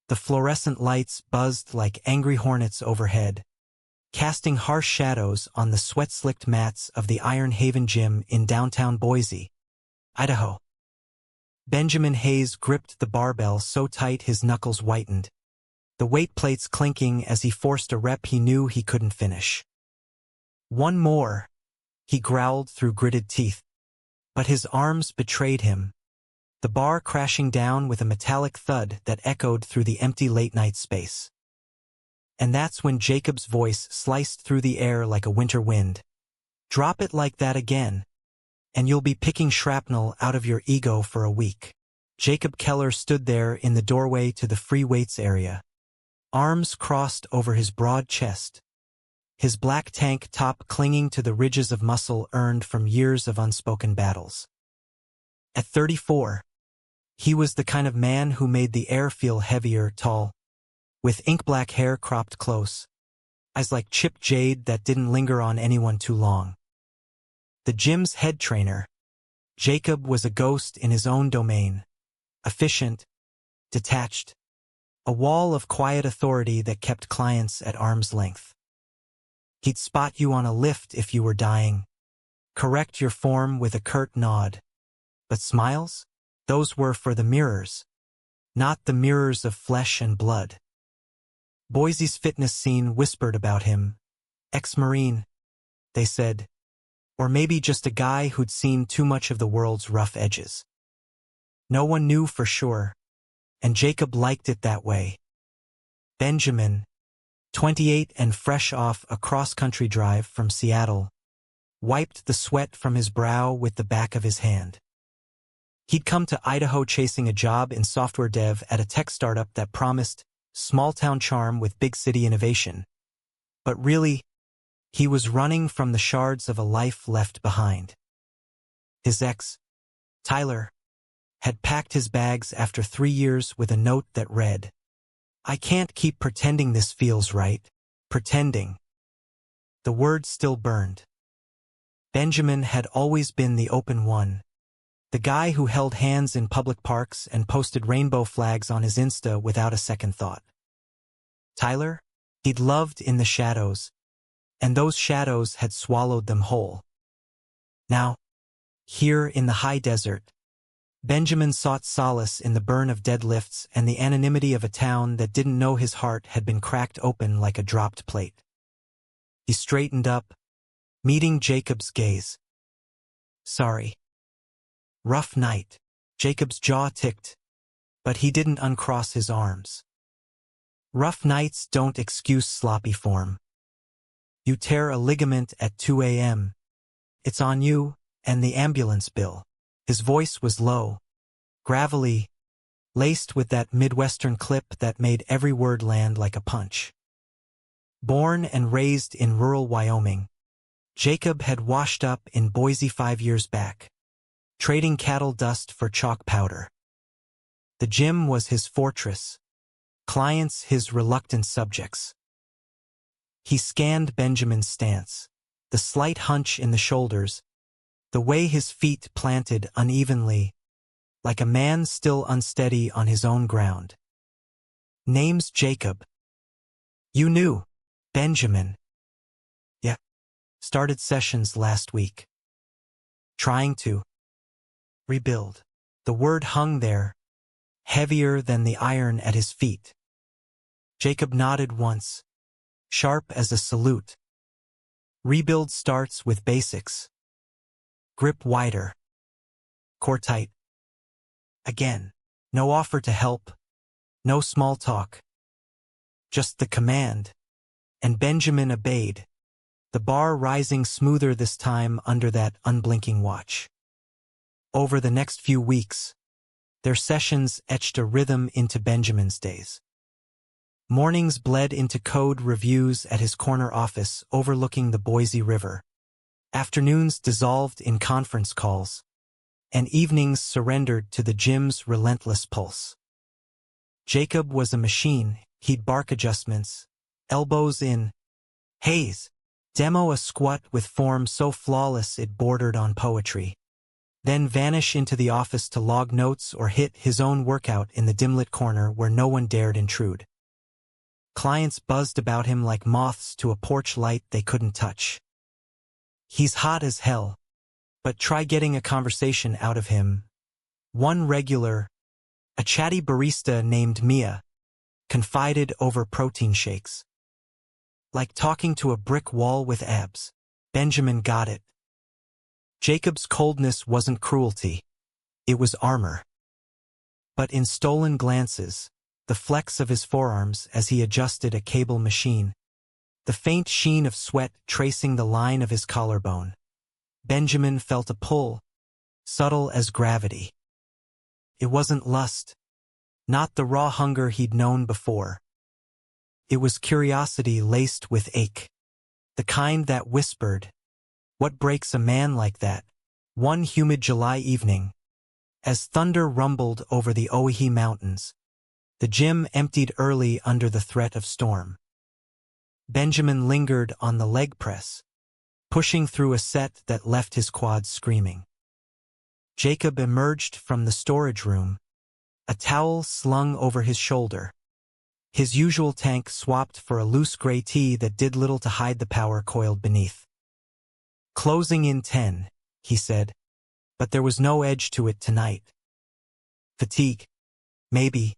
The fluorescent lights buzzed like angry hornets overhead, casting harsh shadows on the sweat-slicked mats of the Iron Haven Gym in downtown Boise, Idaho. Benjamin Hayes gripped the barbell so tight his knuckles whitened, the weight plates clinking as he forced a rep he knew he couldn't finish. One more, he growled through gritted teeth. But his arms betrayed him, the bar crashing down with a metallic thud that echoed through the empty late-night space. And that's when Jacob's voice sliced through the air like a winter wind. Drop it like that again, and you'll be picking shrapnel out of your ego for a week. Jacob Keller stood there in the doorway to the free weights area, arms crossed over his broad chest, his black tank top clinging to the ridges of muscle earned from years of unspoken battles. At 34, he was the kind of man who made the air feel heavier, tall, with ink-black hair cropped close, eyes like chipped jade that didn't linger on anyone too long. The gym's head trainer, Jacob was a ghost in his own domain, efficient, detached, a wall of quiet authority that kept clients at arm's length. He'd spot you on a lift if you were dying, correct your form with a curt nod. But smiles? Those were for the mirrors, not the mirrors of flesh and blood. Boise's fitness scene whispered about him. Ex-Marine, they said, or maybe just a guy who'd seen too much of the world's rough edges. No one knew for sure, and Jacob liked it that way. Benjamin, 28 and fresh off a cross-country drive from Seattle, wiped the sweat from his brow with the back of his hand. He'd come to Idaho chasing a job in software dev at a tech startup that promised small-town charm with big-city innovation. But really, he was running from the shards of a life left behind. His ex, Tyler, had packed his bags after 3 years with a note that read, "I can't keep pretending this feels right. Pretending." The word still burned. Benjamin had always been the open one, the guy who held hands in public parks and posted rainbow flags on his Insta without a second thought. Tyler? He'd loved in the shadows, and those shadows had swallowed them whole. Now, here in the high desert, Benjamin sought solace in the burn of deadlifts and the anonymity of a town that didn't know his heart had been cracked open like a dropped plate. He straightened up, meeting Jacob's gaze. "Sorry." "Rough night." Jacob's jaw ticked, but he didn't uncross his arms. Rough nights don't excuse sloppy form. You tear a ligament at 2 a.m. It's on you and the ambulance bill. His voice was low, gravelly, laced with that Midwestern clip that made every word land like a punch. Born and raised in rural Wyoming, Jacob had washed up in Boise 5 years back, trading cattle dust for chalk powder. The gym was his fortress, clients his reluctant subjects. He scanned Benjamin's stance, the slight hunch in the shoulders, the way his feet planted unevenly, like a man still unsteady on his own ground. "Name's Jacob." "You knew, Benjamin." "Yeah. Started sessions last week. Trying to rebuild." The word hung there, heavier than the iron at his feet. Jacob nodded once, sharp as a salute. "Rebuild starts with basics. Grip wider. Core tight." Again, no offer to help, no small talk. Just the command, and Benjamin obeyed, the bar rising smoother this time under that unblinking watch. Over the next few weeks, their sessions etched a rhythm into Benjamin's days. Mornings bled into code reviews at his corner office overlooking the Boise River. Afternoons dissolved in conference calls, and evenings surrendered to the gym's relentless pulse. Jacob was a machine. He'd bark adjustments, elbows in. "Hayes, demo a squat with form so flawless it bordered on poetry." then vanish into the office to log notes or hit his own workout in the dim-lit corner where no one dared intrude. Clients buzzed about him like moths to a porch light they couldn't touch. He's hot as hell, but try getting a conversation out of him. One regular, a chatty barista named Mia, confided over protein shakes. Like talking to a brick wall with abs. Benjamin got it. Jacob's coldness wasn't cruelty. It was armor. But in stolen glances, the flex of his forearms as he adjusted a cable machine, the faint sheen of sweat tracing the line of his collarbone, Benjamin felt a pull, subtle as gravity. It wasn't lust, not the raw hunger he'd known before. It was curiosity laced with ache, the kind that whispered, "What breaks a man like that?" One humid July evening, as thunder rumbled over the Oahe Mountains, the gym emptied early under the threat of storm. Benjamin lingered on the leg press, pushing through a set that left his quads screaming. Jacob emerged from the storage room, a towel slung over his shoulder. His usual tank swapped for a loose gray tee that did little to hide the power coiled beneath. "Closing in 10, he said, but there was no edge to it tonight. Fatigue, maybe,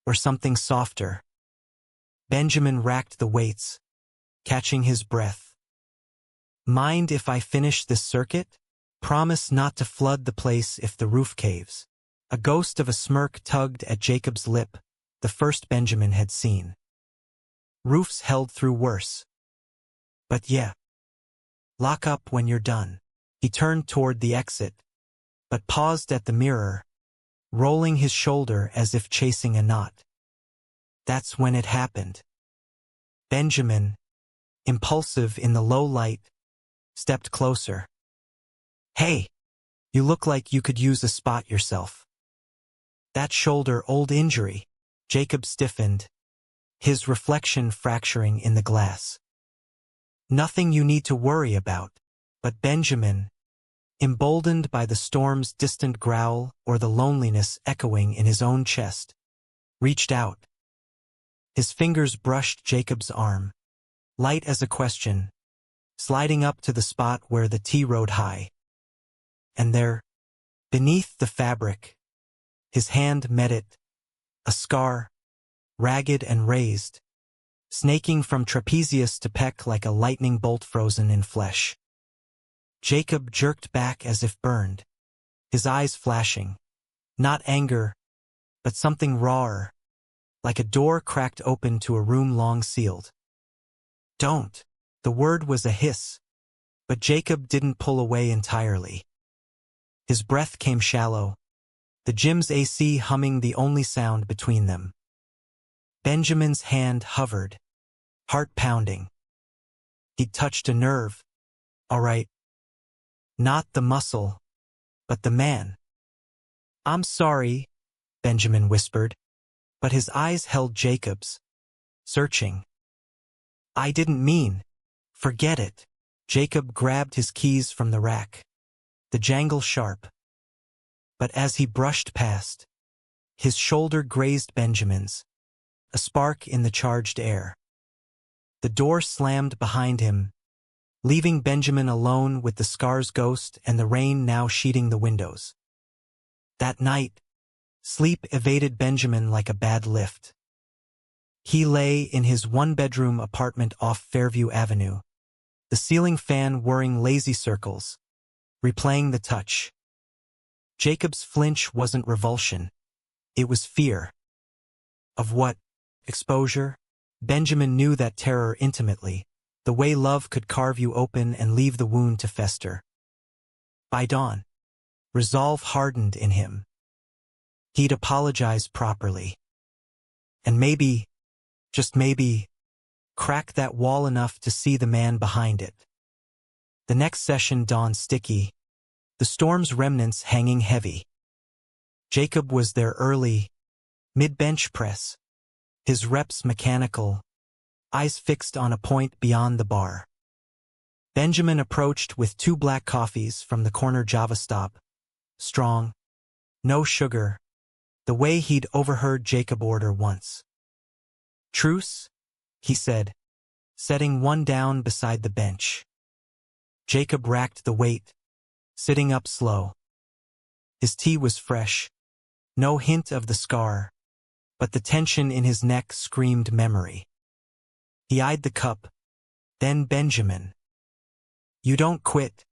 or something softer." Benjamin racked the weights, catching his breath. "Mind if I finish this circuit? Promise not to flood the place if the roof caves." A ghost of a smirk tugged at Jacob's lip, the first Benjamin had seen. Roofs held through worse. "But yeah. Lock up when you're done." He turned toward the exit, but paused at the mirror, rolling his shoulder as if chasing a knot. That's when it happened. Benjamin, impulsive in the low light, stepped closer. "Hey, you look like you could use a spot yourself." "That shoulder old injury." Jacob stiffened, his reflection fracturing in the glass. "Nothing you need to worry about." But Benjamin, emboldened by the storm's distant growl or the loneliness echoing in his own chest, reached out. His fingers brushed Jacob's arm, light as a question, sliding up to the spot where the T rode high. And there, beneath the fabric, his hand met it, a scar, ragged and raised, snaking from trapezius to pec like a lightning bolt frozen in flesh. Jacob jerked back as if burned, his eyes flashing, not anger, but something rawer, like a door cracked open to a room long sealed. "Don't." The word was a hiss, but Jacob didn't pull away entirely. His breath came shallow, the gym's AC humming the only sound between them. Benjamin's hand hovered, heart pounding. He'd touched a nerve. All right. Not the muscle, but the man. "I'm sorry," Benjamin whispered, but his eyes held Jacob's, searching. "I didn't mean." "Forget it." Jacob grabbed his keys from the rack, the jangle sharp. But as he brushed past, his shoulder grazed Benjamin's, a spark in the charged air. The door slammed behind him, leaving Benjamin alone with the scar's ghost and the rain now sheeting the windows. That night, sleep evaded Benjamin like a bad lift. He lay in his one-bedroom apartment off Fairview Avenue, the ceiling fan whirring lazy circles, replaying the touch. Jacob's flinch wasn't revulsion. It was fear. Of what? Exposure? Benjamin knew that terror intimately, the way love could carve you open and leave the wound to fester. By dawn, resolve hardened in him. He'd apologize properly. And maybe, just maybe, crack that wall enough to see the man behind it. The next session dawned sticky, the storm's remnants hanging heavy. Jacob was there early, mid-bench press, his reps mechanical, eyes fixed on a point beyond the bar. Benjamin approached with 2 black coffees from the corner Java stop, strong, no sugar, the way he'd overheard Jacob order once. "Truce?" he said, setting one down beside the bench. Jacob racked the weight, sitting up slow. His tea was fresh, no hint of the scar, but the tension in his neck screamed memory. He eyed the cup, then Benjamin. "You don't quit,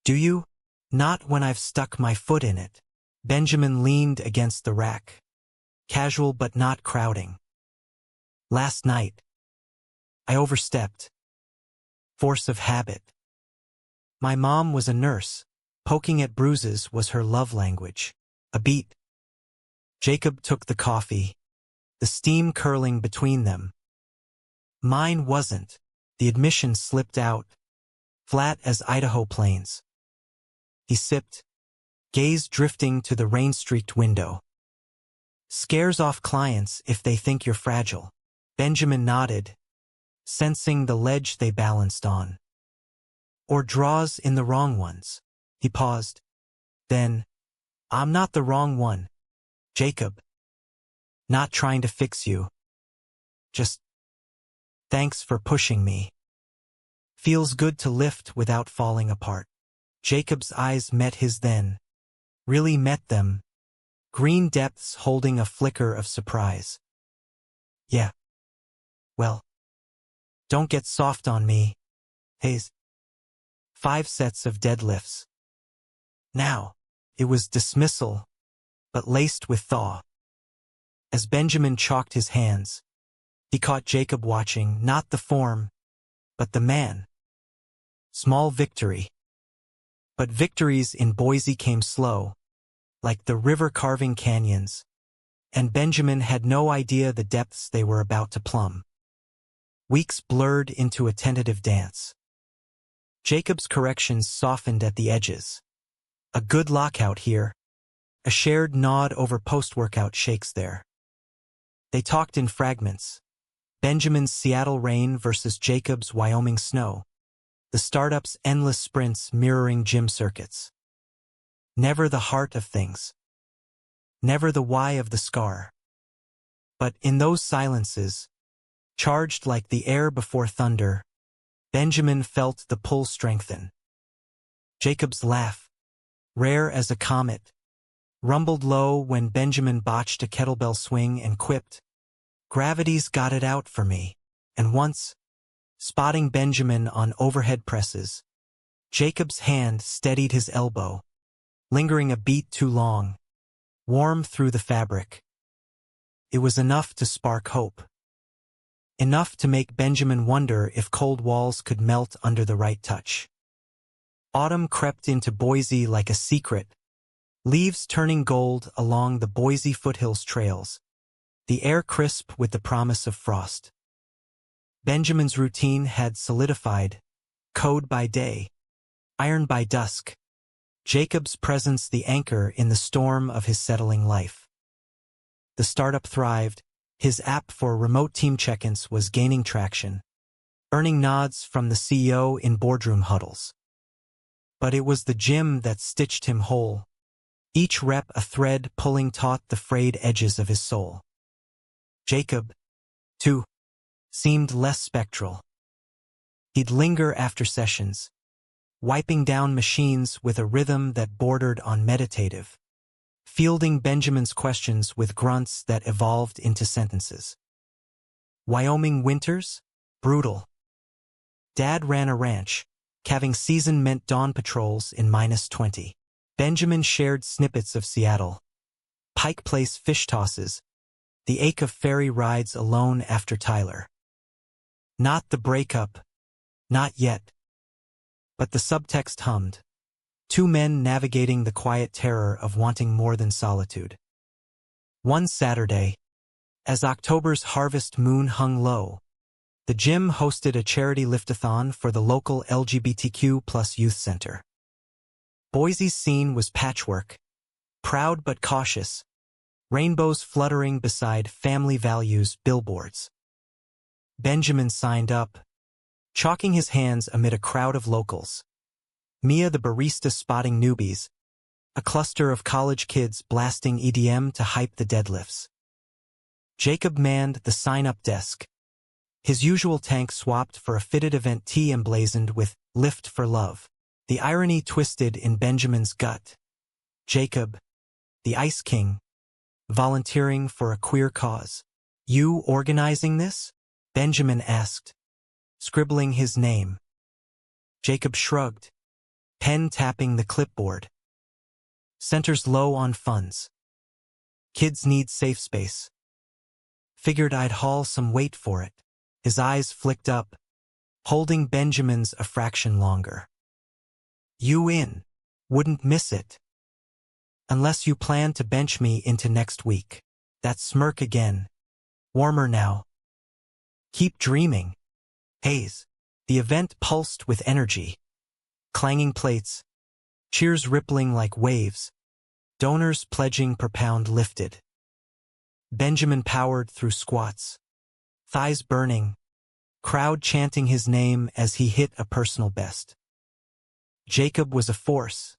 do you?" "Not when I've stuck my foot in it." Benjamin leaned against the rack, casual but not crowding. "Last night, I overstepped. Force of habit. My mom was a nurse. Poking at bruises was her love language. A beat." Jacob took the coffee, the steam curling between them. "Mine wasn't." The admission slipped out, flat as Idaho plains. He sipped, gaze drifting to the rain-streaked window. "Scares off clients if they think you're fragile." Benjamin nodded, sensing the ledge they balanced on. "Or draws in the wrong ones." He paused. Then, "I'm not the wrong one, Jacob. Not trying to fix you. Just thanks for pushing me. Feels good to lift without falling apart." Jacob's eyes met his then. Really met them. Green depths holding a flicker of surprise. "Yeah. Well, don't get soft on me, Hayes." 5 sets of deadlifts. Now, it was dismissal, but laced with thaw. As Benjamin chalked his hands, he caught Jacob watching not the form, but the man. Small victory. But victories in Boise came slow, like the river-carving canyons, and Benjamin had no idea the depths they were about to plumb. Weeks blurred into a tentative dance. Jacob's corrections softened at the edges. "A good lockout here." A shared nod over post-workout shakes there. They talked in fragments. Benjamin's Seattle rain versus Jacob's Wyoming snow. The startup's endless sprints mirroring gym circuits. Never the heart of things. Never the why of the scar. But in those silences, charged like the air before thunder, Benjamin felt the pull strengthen. Jacob's laugh, rare as a comet, rumbled low when Benjamin botched a kettlebell swing and quipped, "Gravity's got it out for me." And once, spotting Benjamin on overhead presses, Jacob's hand steadied his elbow, lingering a beat too long, warm through the fabric. It was enough to spark hope. Enough to make Benjamin wonder if cold walls could melt under the right touch. Autumn crept into Boise like a secret, leaves turning gold along the Boise foothills trails, the air crisp with the promise of frost. Benjamin's routine had solidified, code by day, iron by dusk, Jacob's presence the anchor in the storm of his settling life. The startup thrived, his app for remote team check-ins was gaining traction, earning nods from the CEO in boardroom huddles. But it was the gym that stitched him whole, each rep a thread pulling taut the frayed edges of his soul. Jacob, too, seemed less spectral. He'd linger after sessions, wiping down machines with a rhythm that bordered on meditative, fielding Benjamin's questions with grunts that evolved into sentences. Wyoming winters? Brutal. Dad ran a ranch. Calving season meant dawn patrols in -20. Benjamin shared snippets of Seattle. Pike Place fish tosses, the ache of ferry rides alone after Tyler. Not the breakup, not yet. But the subtext hummed. 2 men navigating the quiet terror of wanting more than solitude. One Saturday, as October's harvest moon hung low, the gym hosted a charity liftathon for the local LGBTQ+ youth center. Boise's scene was patchwork, proud but cautious, rainbows fluttering beside family values billboards. Benjamin signed up, chalking his hands amid a crowd of locals. Mia the barista spotting newbies, A cluster of college kids blasting EDM to hype the deadlifts. Jacob manned the sign-up desk. His usual tank swapped for a fitted event tee emblazoned with "Lift for Love." The irony twisted in Benjamin's gut. Jacob, the Ice King, volunteering for a queer cause. "You organizing this?" Benjamin asked, scribbling his name. Jacob shrugged, pen tapping the clipboard. "Center's low on funds. Kids need safe space. Figured I'd haul some weight for it." His eyes flicked up, holding Benjamin's a fraction longer. "You in. Wouldn't miss it. Unless you plan to bench me into next week." That smirk again. Warmer now. "Keep dreaming." Hayes. The event pulsed with energy. Clanging plates. Cheers rippling like waves. Donors pledging per pound lifted. Benjamin powered through squats. Thighs burning. Crowd chanting his name as he hit a personal best. Jacob was a force,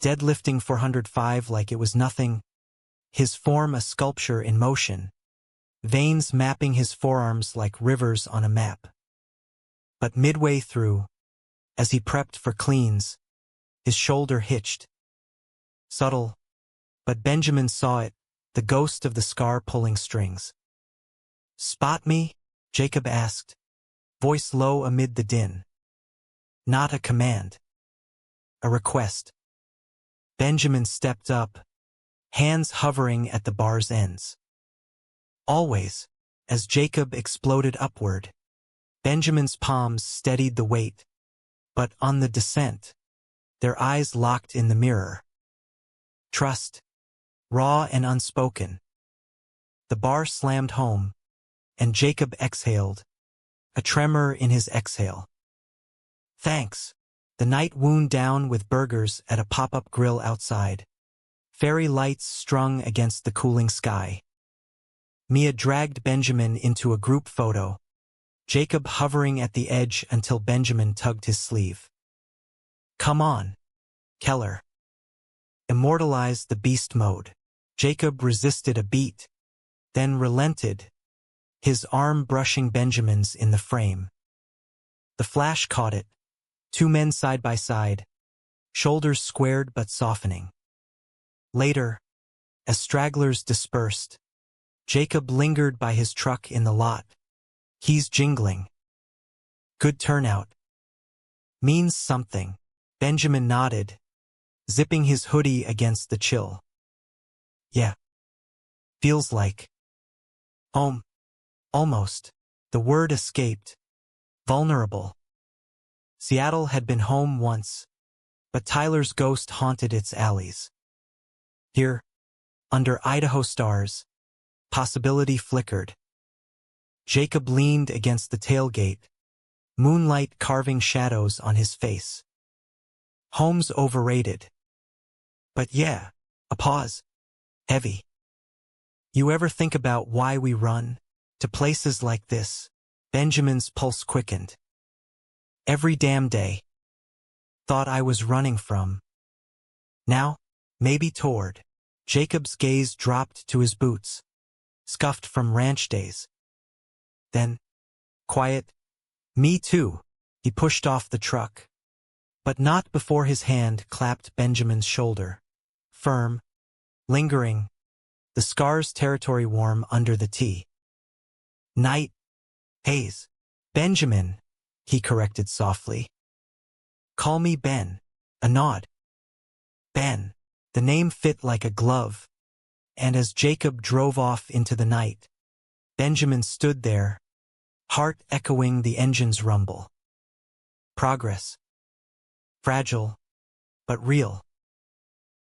deadlifting 405 like it was nothing, his form a sculpture in motion, veins mapping his forearms like rivers on a map. But midway through, as he prepped for cleans, his shoulder hitched. Subtle, but Benjamin saw it, the ghost of the scar pulling strings. "Spot me?" Jacob asked, voice low amid the din. Not a command. A request. Benjamin stepped up, hands hovering at the bar's ends. Always, as Jacob exploded upward, Benjamin's palms steadied the weight, but on the descent, their eyes locked in the mirror. Trust, raw and unspoken. The bar slammed home, and Jacob exhaled, a tremor in his exhale. "Thanks." The night wound down with burgers at a pop-up grill outside. Fairy lights strung against the cooling sky. Mia dragged Benjamin into a group photo, Jacob hovering at the edge until Benjamin tugged his sleeve. "Come on, Keller." Immortalize the beast mode. Jacob resisted a beat, then relented, his arm brushing Benjamin's in the frame. The flash caught it, two men side by side, shoulders squared but softening. Later, as stragglers dispersed, Jacob lingered by his truck in the lot, keys jingling. "Good turnout." "Means something." Benjamin nodded, zipping his hoodie against the chill. "Yeah. Feels like." Almost." The word escaped. Vulnerable. Seattle had been home once, but Tyler's ghost haunted its alleys. Here, under Idaho stars, possibility flickered. Jacob leaned against the tailgate, moonlight carving shadows on his face. Home's overrated. But yeah, a pause. Heavy. "You ever think about why we run? To places like this?" Benjamin's pulse quickened. "Every damn day. Thought I was running from. Now, maybe toward." Jacob's gaze dropped to his boots, scuffed from ranch days. Then, quiet, "Me too." He pushed off the truck, but not before his hand clapped Benjamin's shoulder. Firm, lingering, the scar's territory warm under the tee. "Night, Hayes." "Benjamin," he corrected softly. "Call me Ben." A nod. Ben. The name fit like a glove, and as Jacob drove off into the night, Benjamin stood there, heart echoing the engine's rumble. Progress. Fragile, but real.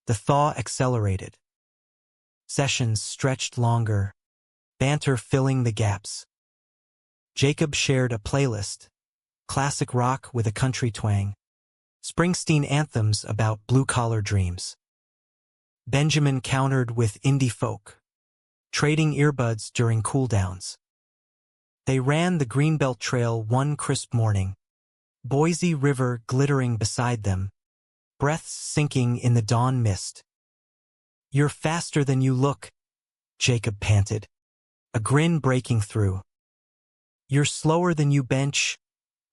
The thaw accelerated. Sessions stretched longer, banter filling the gaps. Jacob shared a playlist, classic rock with a country twang, Springsteen anthems about blue-collar dreams. Benjamin countered with indie folk, trading earbuds during cooldowns. They ran the Greenbelt Trail one crisp morning, Boise River glittering beside them, breaths sinking in the dawn mist. You're faster than you look, Jacob panted, a grin breaking through. You're slower than you bench,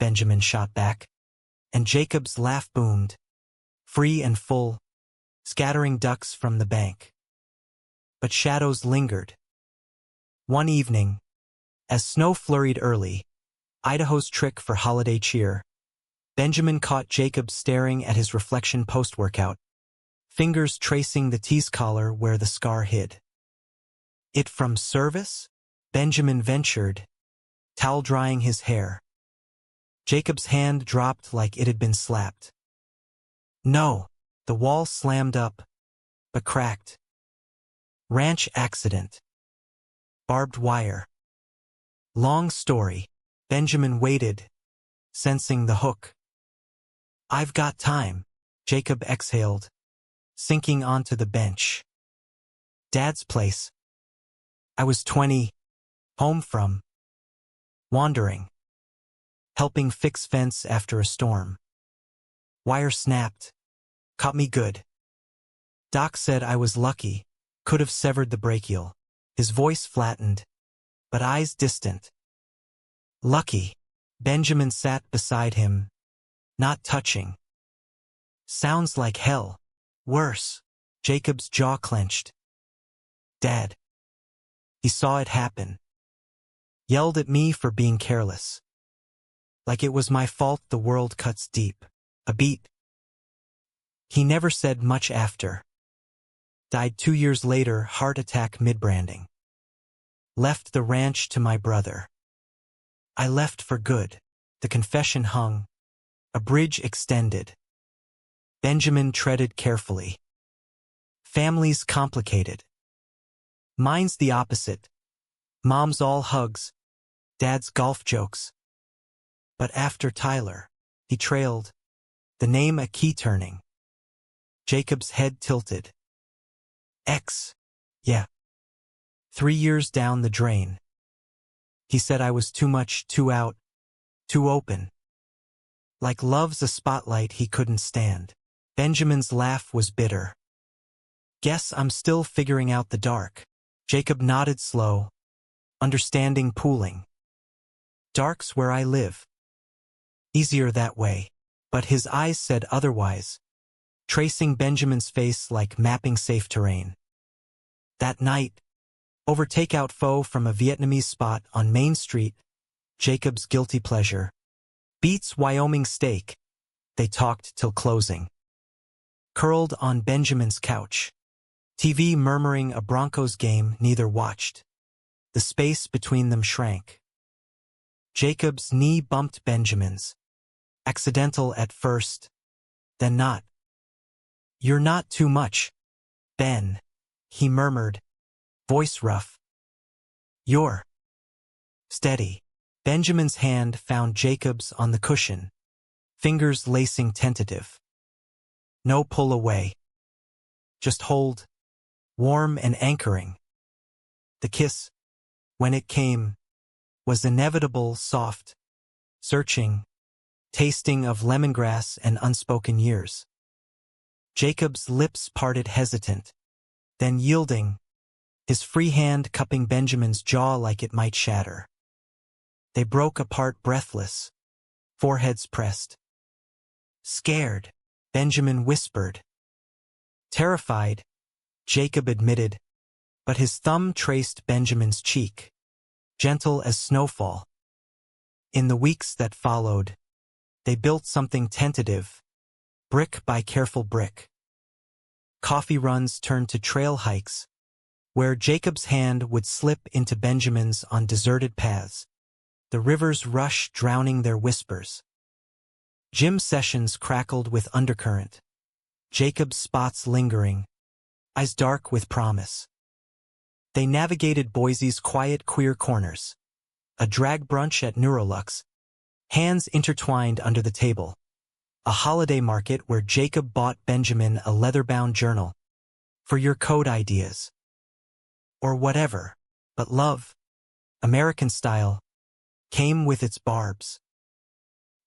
Benjamin shot back, and Jacob's laugh boomed, free and full, scattering ducks from the bank. But shadows lingered. One evening, as snow flurried early, Idaho's trick for holiday cheer, Benjamin caught Jacob staring at his reflection post-workout, fingers tracing the tease collar where the scar hid. It from service? Benjamin ventured, towel drying his hair. Jacob's hand dropped like it had been slapped. No, the wall slammed up, but cracked. Ranch accident. Barbed wire. Long story. Benjamin waited, sensing the hook. I've got time, Jacob exhaled, sinking onto the bench. Dad's place. I was 20, home from. Wandering. Helping fix fence after a storm. Wire snapped. Caught me good. Doc said I was lucky, could have severed the brachial. His voice flattened, but eyes distant. Lucky. Benjamin sat beside him, not touching. Sounds like hell. Worse. Jacob's jaw clenched. Dad. He saw it happen. Yelled at me for being careless. Like it was my fault the world cuts deep. A beat. He never said much after. Died 2 years later, heart attack mid-branding. Left the ranch to my brother. I left for good. The confession hung. A bridge extended. Benjamin treaded carefully. Family's complicated. Mine's the opposite. Mom's all hugs. Dad's golf jokes. But after Tyler, he trailed. The name a key turning. Jacob's head tilted. Yeah. 3 years down the drain. He said I was too much, too out, too open. Like love's a spotlight he couldn't stand. Benjamin's laugh was bitter. Guess I'm still figuring out the dark. Jacob nodded slow, understanding pooling. Dark's where I live. Easier that way. But his eyes said otherwise, tracing Benjamin's face like mapping safe terrain. That night, over takeout pho from a Vietnamese spot on Main Street, Jacob's guilty pleasure. Beats Wyoming steak. They talked till closing. Curled on Benjamin's couch. TV murmuring a Broncos game neither watched. The space between them shrank. Jacob's knee bumped Benjamin's. Accidental at first, then not. You're not too much, Ben, he murmured, voice rough. You're steady. Benjamin's hand found Jacob's on the cushion, fingers lacing tentative. No pull away. Just hold, warm and anchoring. The kiss, when it came, was inevitable, soft, searching, tasting of lemongrass and unspoken years. Jacob's lips parted hesitant, then yielding, his free hand cupping Benjamin's jaw like it might shatter. They broke apart breathless, foreheads pressed. Scared, Benjamin whispered. Terrified, Jacob admitted, but his thumb traced Benjamin's cheek, gentle as snowfall. In the weeks that followed, they built something tentative, brick by careful brick. Coffee runs turned to trail hikes, where Jacob's hand would slip into Benjamin's on deserted paths, the river's rush drowning their whispers. Gym sessions crackled with undercurrent, Jacob's spots lingering, eyes dark with promise. They navigated Boise's quiet queer corners, a drag brunch at Neurolux, hands intertwined under the table, a holiday market where Jacob bought Benjamin a leather-bound journal, for your code ideas. Or whatever, but love, American style, came with its barbs.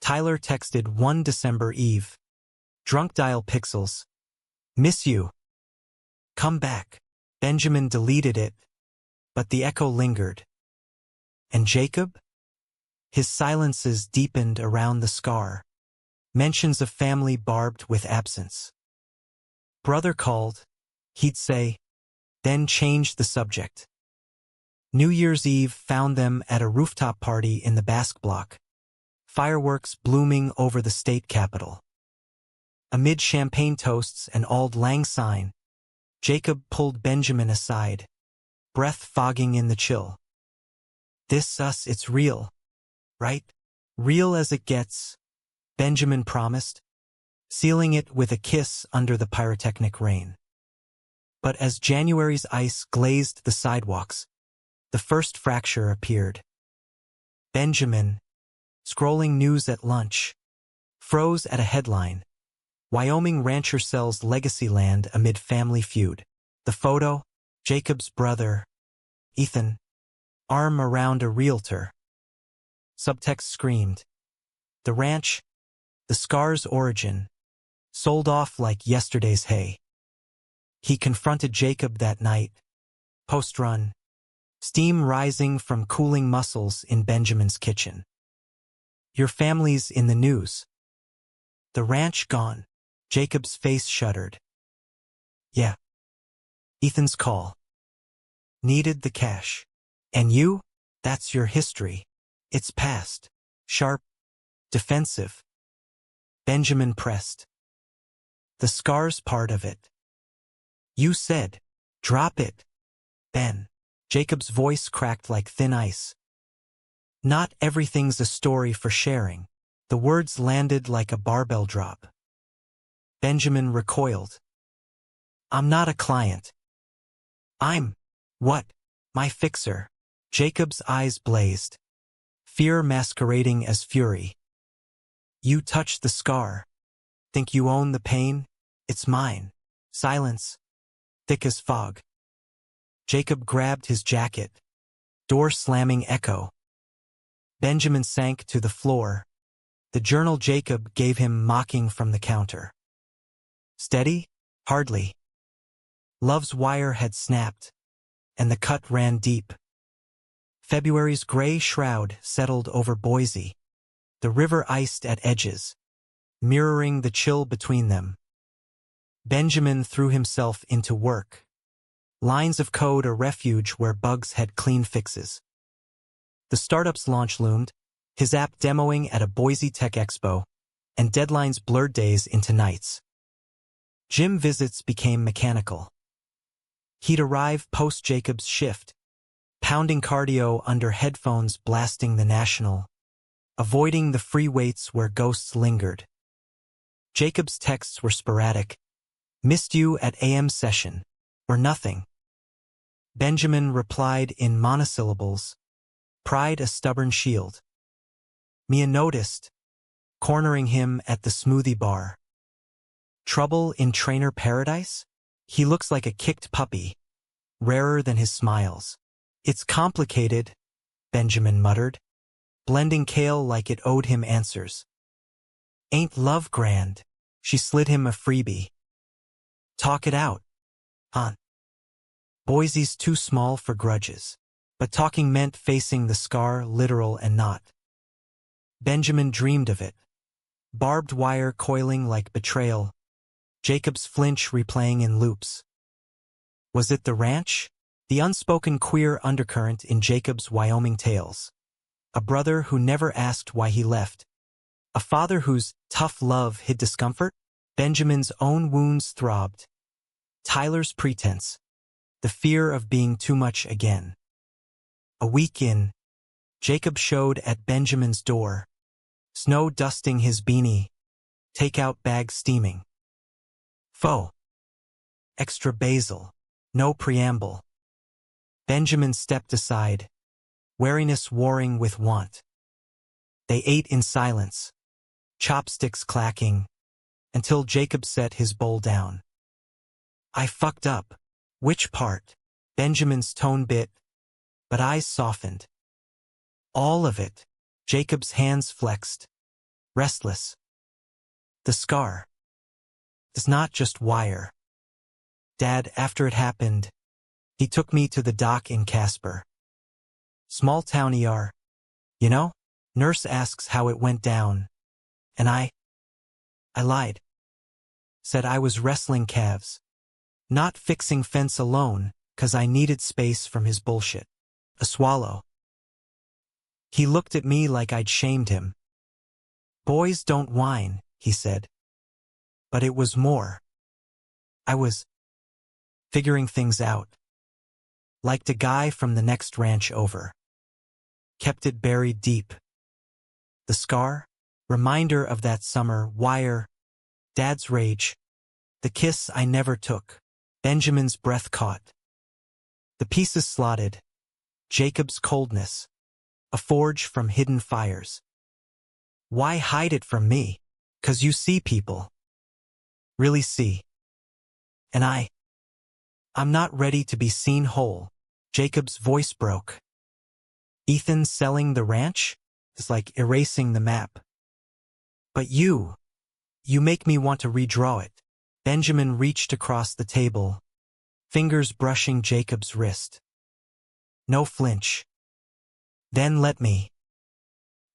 Tyler texted one December Eve. Drunk dial pixels. Miss you. Come back. Benjamin deleted it, but the echo lingered. And Jacob? His silences deepened around the scar. Mentions of family barbed with absence. Brother called, he'd say, then changed the subject. New Year's Eve found them at a rooftop party in the Basque Block. Fireworks blooming over the state capitol. Amid champagne toasts and auld lang syne, Jacob pulled Benjamin aside, breath fogging in the chill. This us, it's real, right? Real as it gets, Benjamin promised, sealing it with a kiss under the pyrotechnic rain. But as January's ice glazed the sidewalks, the first fracture appeared. Benjamin, scrolling news at lunch, froze at a headline. Wyoming rancher sells legacy land amid family feud. The photo, Jacob's brother, Ethan, arm around a realtor. Subtext screamed. The ranch, the scar's origin, sold off like yesterday's hay. He confronted Jacob that night, post-run, steam rising from cooling muscles in Benjamin's kitchen. Your family's in the news. The ranch gone. Jacob's face shuddered. Yeah. Ethan's call. Needed the cash. And you? That's your history. It's past. Sharp. Defensive. Benjamin pressed. The scar's part of it. You said, drop it. Ben. Jacob's voice cracked like thin ice. Not everything's a story for sharing. The words landed like a barbell drop. Benjamin recoiled. I'm not a client. I'm, what? My fixer. Jacob's eyes blazed, fear masquerading as fury. You touched the scar. Think you own the pain? It's mine. Silence, thick as fog. Jacob grabbed his jacket, door slamming echo. Benjamin sank to the floor, the journal Jacob gave him mocking from the counter. Steady? Hardly. Love's wire had snapped, and the cut ran deep. February's gray shroud settled over Boise, the river iced at edges, mirroring the chill between them. Benjamin threw himself into work. Lines of code a refuge where bugs had clean fixes. The startup's launch loomed, his app demoing at a Boise Tech Expo, and deadlines blurred days into nights. Gym visits became mechanical. He'd arrive post-Jacob's shift, pounding cardio under headphones blasting the National, avoiding the free weights where ghosts lingered. Jacob's texts were sporadic. Missed you at AM session, or nothing. Benjamin replied in monosyllables, pride a stubborn shield. Mia noticed, cornering him at the smoothie bar. Trouble in trainer paradise? He looks like a kicked puppy, rarer than his smiles. It's complicated, Benjamin muttered, blending kale like it owed him answers. Ain't love grand? She slid him a freebie. Talk it out, huh? Boise's too small for grudges, but talking meant facing the scar, literal and not. Benjamin dreamed of it. Barbed wire coiling like betrayal, Jacob's flinch replaying in loops. Was it the ranch? The unspoken queer undercurrent in Jacob's Wyoming tales. A brother who never asked why he left. A father whose tough love hid discomfort? Benjamin's own wounds throbbed. Tyler's pretense. The fear of being too much again. A week in, Jacob showed at Benjamin's door. Snow dusting his beanie. Takeout bag steaming. Pho. Extra basil. No preamble. Benjamin stepped aside, wariness warring with want. They ate in silence, chopsticks clacking, until Jacob set his bowl down. I fucked up. Which part? Benjamin's tone bit, but eyes softened. All of it. Jacob's hands flexed, restless. The scar. It's not just wire. Dad, after it happened, he took me to the doc in Casper. Small town ER. You know? Nurse asks how it went down. And I lied. Said I was wrestling calves. Not fixing fence alone, 'cause I needed space from his bullshit. A swallow. He looked at me like I'd shamed him. Boys don't whine, he said. But it was more. I was figuring things out. Liked a guy from the next ranch over. Kept it buried deep. The scar? Reminder of that summer wire. Dad's rage. The kiss I never took. Benjamin's breath caught. The pieces slotted. Jacob's coldness. A forge from hidden fires. Why hide it from me? 'Cause you see people. Really see. And I'm not ready to be seen whole. Jacob's voice broke. Ethan selling the ranch is like erasing the map. But you make me want to redraw it. Benjamin reached across the table, fingers brushing Jacob's wrist. No flinch. Then let me.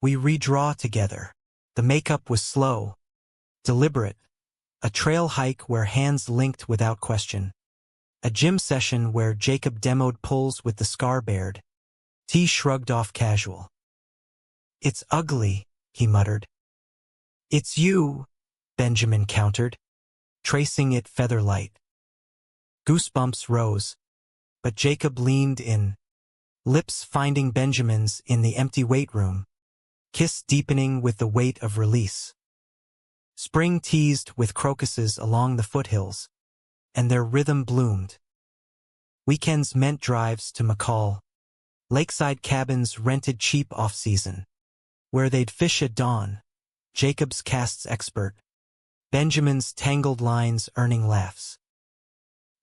We redraw together. The makeup was slow, deliberate. A trail hike where hands linked without question. A gym session where Jacob demoed pulls with the scar bared. T shrugged off casual. It's ugly, he muttered. It's you, Benjamin countered, tracing it feather-light. Goosebumps rose, but Jacob leaned in, lips finding Benjamin's in the empty weight room, kiss deepening with the weight of release. Spring teased with crocuses along the foothills, and their rhythm bloomed. Weekends meant drives to McCall, lakeside cabins rented cheap off-season, where they'd fish at dawn, Jacob's casts expert, Benjamin's tangled lines earning laughs.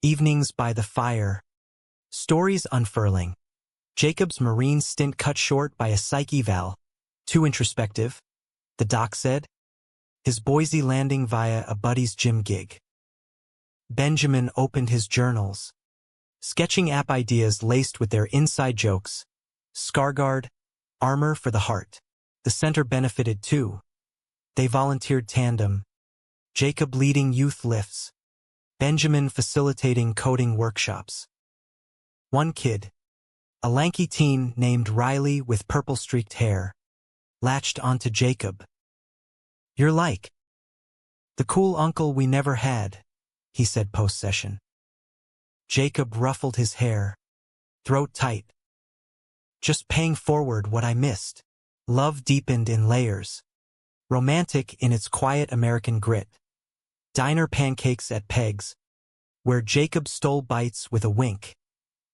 Evenings by the fire, stories unfurling, Jacob's marine stint cut short by a psych eval, too introspective, the doc said, his Boise landing via a buddy's gym gig. Benjamin opened his journals, sketching app ideas laced with their inside jokes. Scarguard, armor for the heart. The center benefited too. They volunteered tandem, Jacob leading youth lifts, Benjamin facilitating coding workshops. One kid, a lanky teen named Riley with purple-streaked hair, latched onto Jacob. You're like the cool uncle we never had, he said post-session. Jacob ruffled his hair, throat tight. Just paying forward what I missed. Love deepened in layers. Romantic in its quiet American grit. Diner pancakes at Peg's, where Jacob stole bites with a wink.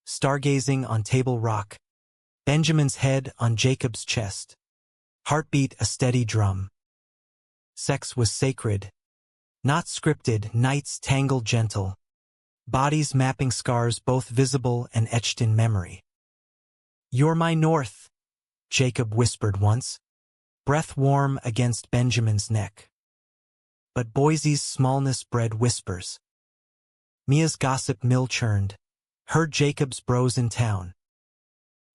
Stargazing on Table Rock. Benjamin's head on Jacob's chest. Heartbeat a steady drum. Sex was sacred. Not scripted, nights tangled gentle. Bodies mapping scars both visible and etched in memory. You're my north, Jacob whispered once, breath warm against Benjamin's neck. But Boise's smallness bred whispers. Mia's gossip mill churned, heard Jacob's bros in town.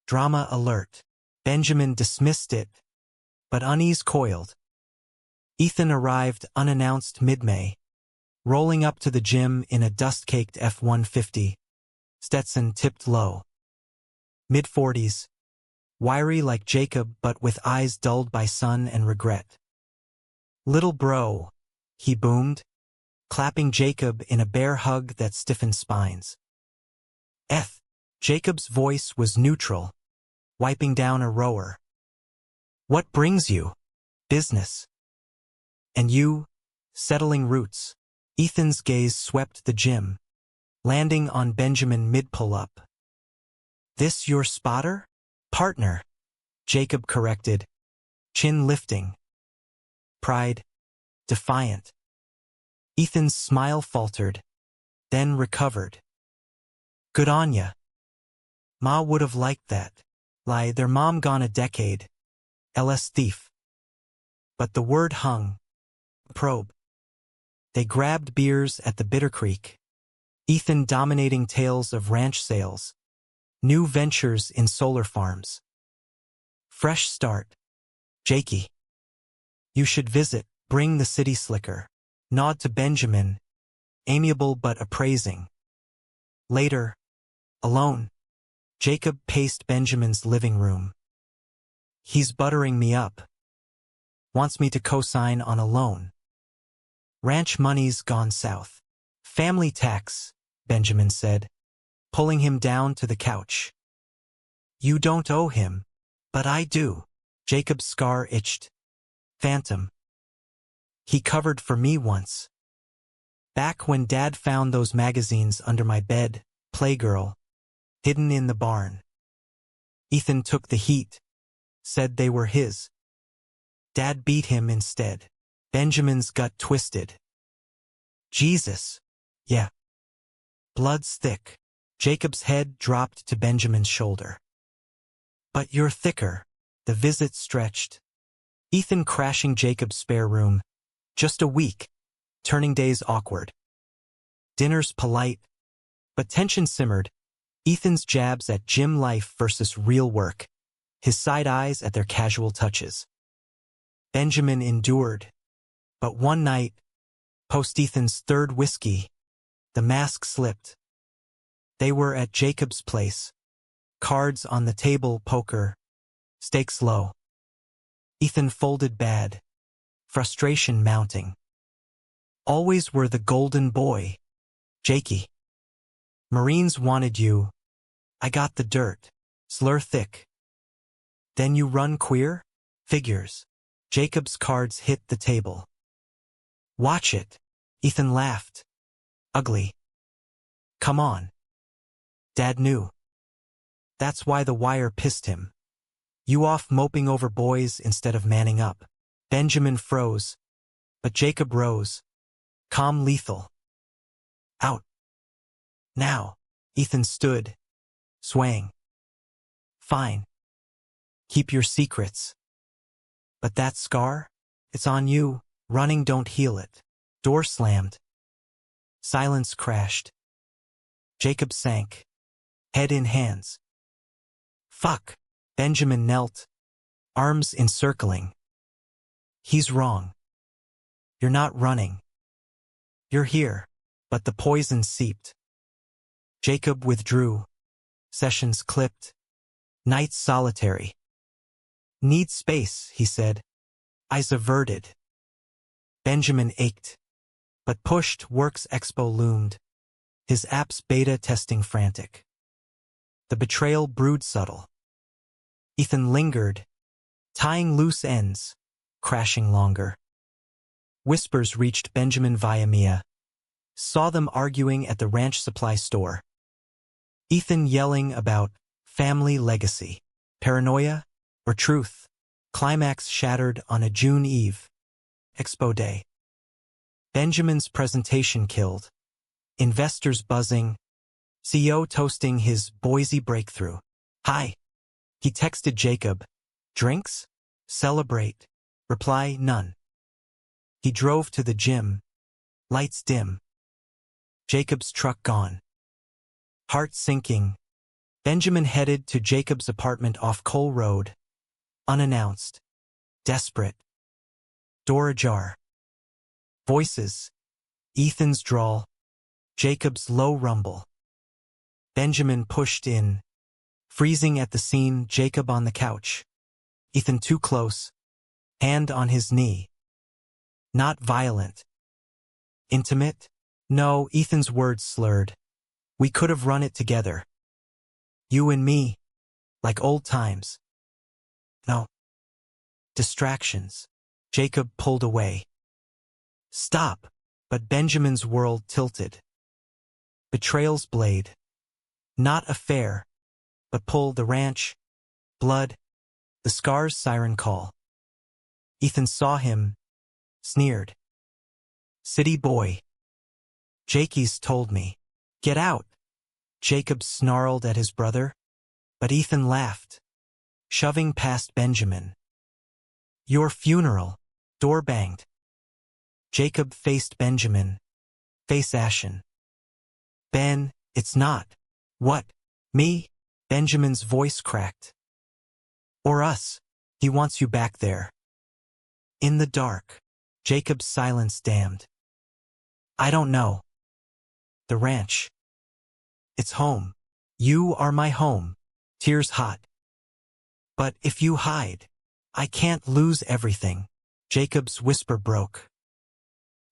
Drama alert. Benjamin dismissed it, but unease coiled. Ethan arrived unannounced mid-May, rolling up to the gym in a dust-caked F-150, Stetson tipped low. Mid-40s, wiry like Jacob but with eyes dulled by sun and regret. Little bro, he boomed, clapping Jacob in a bear hug that stiffened spines. Jacob's voice was neutral, wiping down a rower. What brings you? Business. And you, settling roots. Ethan's gaze swept the gym, landing on Benjamin mid-pull-up. This your spotter? Partner, Jacob corrected, chin lifting. Pride, defiant. Ethan's smile faltered, then recovered. Good on ya. Ma would have liked that. Lie, their mom gone a decade. LS thief. But the word hung. Probe. They grabbed beers at the Bitter Creek. Ethan dominating tales of ranch sales, new ventures in solar farms. Fresh start. Jakey. You should visit, bring the city slicker. Nod to Benjamin, amiable but appraising. Later, alone, Jacob paced Benjamin's living room. He's buttering me up. Wants me to co-sign on a loan. Ranch money's gone south. Family tax, Benjamin said, pulling him down to the couch. You don't owe him, but I do. Jacob's scar itched. Phantom. He covered for me once. Back when Dad found those magazines under my bed, Playgirl, hidden in the barn. Ethan took the heat, said they were his. Dad beat him instead. Benjamin's gut twisted. Jesus. Yeah. Blood's thick. Jacob's head dropped to Benjamin's shoulder. But you're thicker. The visit stretched. Ethan crashing Jacob's spare room. Just a week. Turning days awkward. Dinners polite. But tension simmered. Ethan's jabs at gym life versus real work. His side eyes at their casual touches. Benjamin endured. But one night, post Ethan's third whiskey, the mask slipped. They were at Jacob's place. Cards on the table, poker. Stakes low. Ethan folded bad. Frustration mounting. Always were the golden boy. Jakey. Marines wanted you. I got the dirt. Slur thick. Then you run queer? Figures. Jacob's cards hit the table. Watch it. Ethan laughed. Ugly. Come on. Dad knew. That's why the wire pissed him. You off moping over boys instead of manning up. Benjamin froze. But Jacob rose. Calm lethal. Out. Now. Ethan stood. Swaying. Fine. Keep your secrets. But that scar? It's on you. Running don't heal it. Door slammed. Silence crashed. Jacob sank. Head in hands. Fuck. Benjamin knelt. Arms encircling. He's wrong. You're not running. You're here. But the poison seeped. Jacob withdrew. Sessions clipped. Nights solitary. Need space, he said. Eyes averted. Benjamin ached. But pushed Works Expo loomed. His app's beta testing frantic. The betrayal brewed subtle. Ethan lingered. Tying loose ends. Crashing longer. Whispers reached Benjamin via Mia. Saw them arguing at the ranch supply store. Ethan yelling about family legacy. Paranoia or truth. Climax shattered on a June eve. Expo day. Benjamin's presentation killed. Investors buzzing. CEO toasting his Boise breakthrough. Hi. He texted Jacob. Drinks? Celebrate. Reply none. He drove to the gym. Lights dim. Jacob's truck gone. Heart sinking. Benjamin headed to Jacob's apartment off Cole Road. Unannounced. Desperate. Door ajar. Voices. Ethan's drawl. Jacob's low rumble. Benjamin pushed in. Freezing at the scene, Jacob on the couch. Ethan too close. Hand on his knee. Not violent. Intimate? No, Ethan's words slurred. We could have run it together. You and me. Like old times. No. Distractions. Jacob pulled away. Stop. But Benjamin's world tilted. Betrayal's blade. Not affair. But pull the ranch. Blood. The scar's siren call. Ethan saw him. Sneered. City boy. Jakey's told me. Get out. Jacob snarled at his brother. But Ethan laughed. Shoving past Benjamin. Your funeral. Door banged. Jacob faced Benjamin. Face ashen. Ben, it's not. What? Me? Benjamin's voice cracked. Or us. He wants you back there. In the dark. Jacob's silence damned. I don't know. The ranch. It's home. You are my home. Tears hot. But if you hide, I can't lose everything. Jacob's whisper broke.